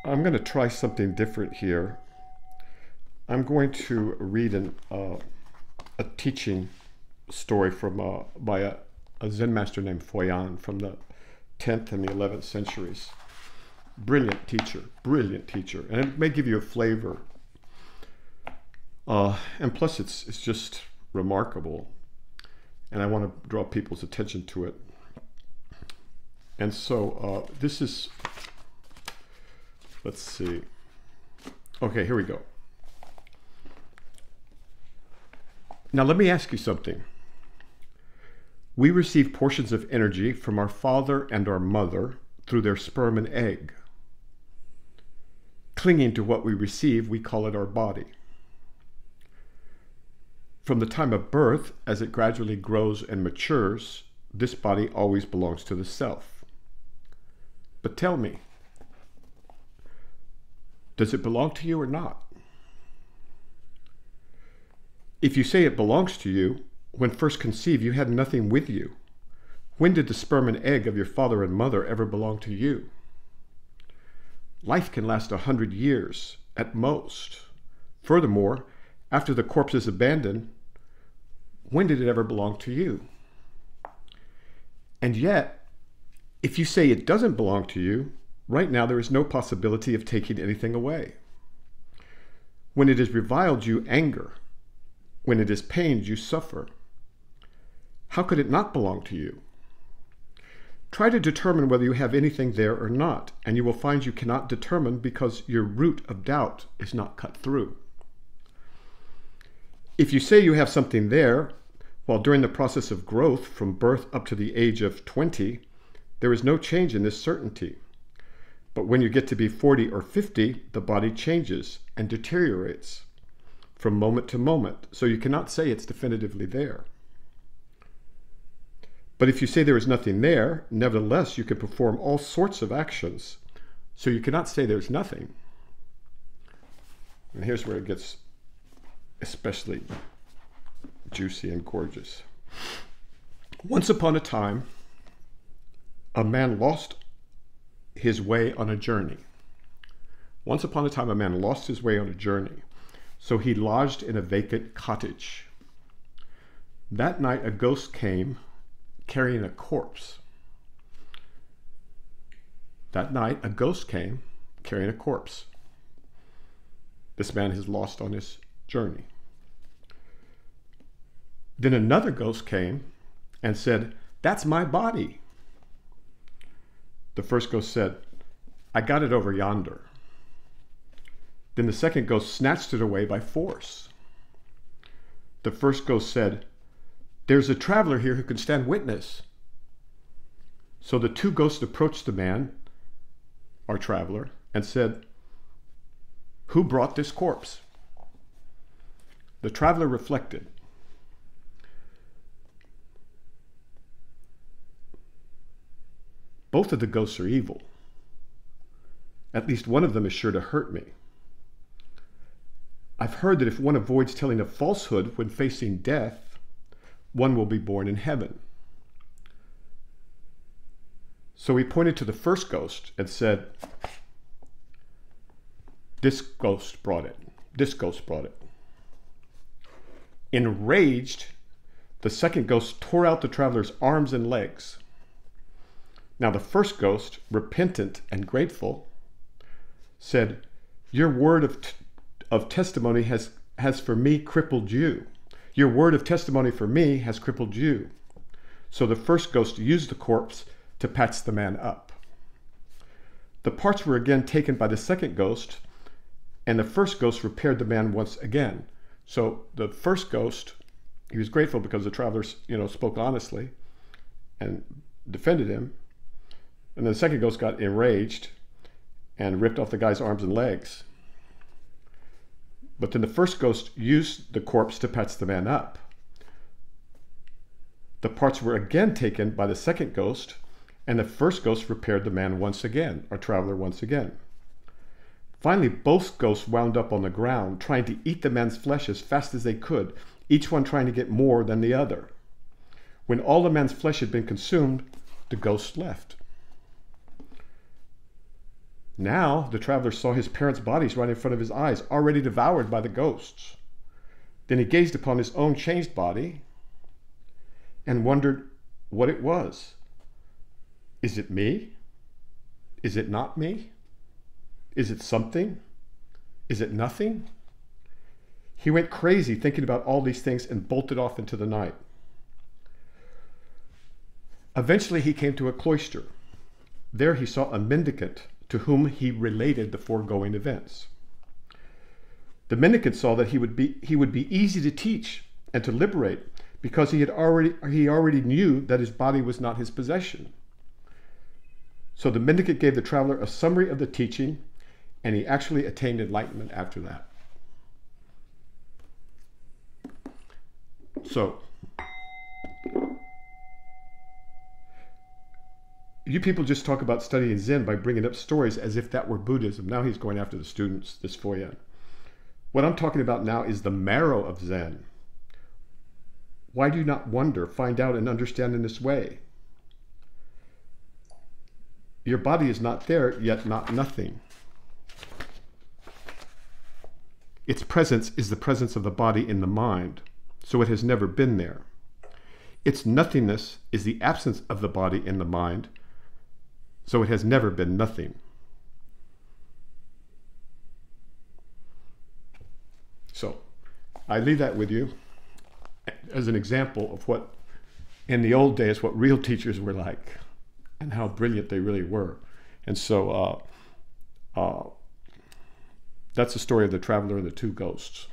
I'm going to try something different here. I'm going to read a teaching story from by a Zen master named Foyan from the 10th and the 11th centuries. Brilliant teacher, and it may give you a flavor. And plus, it's just remarkable, and I want to draw people's attention to it. And so this is, let's see. Okay, here we go. Now let me ask you something. We receive portions of energy from our father and our mother through their sperm and egg. Clinging to what we receive, we call it our body. From the time of birth, as it gradually grows and matures, this body always belongs to the self. But tell me, does it belong to you or not? If you say it belongs to you, when first conceived, you had nothing with you. When did the sperm and egg of your father and mother ever belong to you? Life can last 100 years at most. Furthermore, after the corpse is abandoned, when did it ever belong to you? And yet, if you say it doesn't belong to you, right now there is no possibility of taking anything away. When it is reviled, you anger. When it is pained, you suffer. How could it not belong to you? Try to determine whether you have anything there or not, and you will find you cannot determine because your root of doubt is not cut through. If you say you have something there, while during the process of growth from birth up to the age of 20, there is no change in this certainty. But when you get to be 40 or 50, the body changes and deteriorates from moment to moment, so you cannot say it's definitively there. But if you say there is nothing there, nevertheless you can perform all sorts of actions, so you cannot say there's nothing. And here's where it gets especially juicy and gorgeous. Once upon a time, a man lost his way on a journey. Once upon a time, a man lost his way on a journey. So he lodged in a vacant cottage. That night, a ghost came carrying a corpse. That night, a ghost came carrying a corpse. This man is lost on his journey. Then another ghost came and said, "That's my body." The first ghost said, "I got it over yonder." Then the second ghost snatched it away by force. The first ghost said, "There's a traveler here who can stand witness." So the two ghosts approached the man, our traveler, and said, "Who brought this corpse?" The traveler reflected. Both of the ghosts are evil. At least one of them is sure to hurt me. I've heard that if one avoids telling a falsehood when facing death, one will be born in heaven. So he pointed to the first ghost and said, "This ghost brought it. This ghost brought it." Enraged, the second ghost tore out the traveler's arms and legs. Now the first ghost, repentant and grateful, said, "Your word of testimony has for me crippled you. Your word of testimony for me has crippled you." So the first ghost used the corpse to patch the man up. The parts were again taken by the second ghost, and the first ghost repaired the man once again. So the first ghost, he was grateful because the travelers, spoke honestly and defended him. And then the second ghost got enraged and ripped off the guy's arms and legs. But then the first ghost used the corpse to patch the man up. The parts were again taken by the second ghost, and the first ghost repaired the man once again, our traveler once again. Finally, both ghosts wound up on the ground, trying to eat the man's flesh as fast as they could, each one trying to get more than the other. When all the man's flesh had been consumed, the ghost left. Now the traveler saw his parents' bodies right in front of his eyes, already devoured by the ghosts. Then he gazed upon his own changed body and wondered what it was. Is it me? Is it not me? Is it something? Is it nothing? He went crazy thinking about all these things and bolted off into the night. Eventually he came to a cloister. There he saw a mendicant to whom he related the foregoing events. The mendicant saw that he would be easy to teach and to liberate because he already knew that his body was not his possession. So the mendicant gave the traveler a summary of the teaching, and he actually attained enlightenment after that. So, you people just talk about studying Zen by bringing up stories as if that were Buddhism. Now he's going after the students, this Foyan. What I'm talking about now is the marrow of Zen. Why do you not wonder, find out, and understand in this way? Your body is not there, yet not nothing. Its presence is the presence of the body in the mind, so it has never been there. Its nothingness is the absence of the body in the mind, so it has never been nothing. So, I leave that with you as an example of what, in the old days, what real teachers were like and how brilliant they really were. And so, that's the story of the traveler and the two ghosts.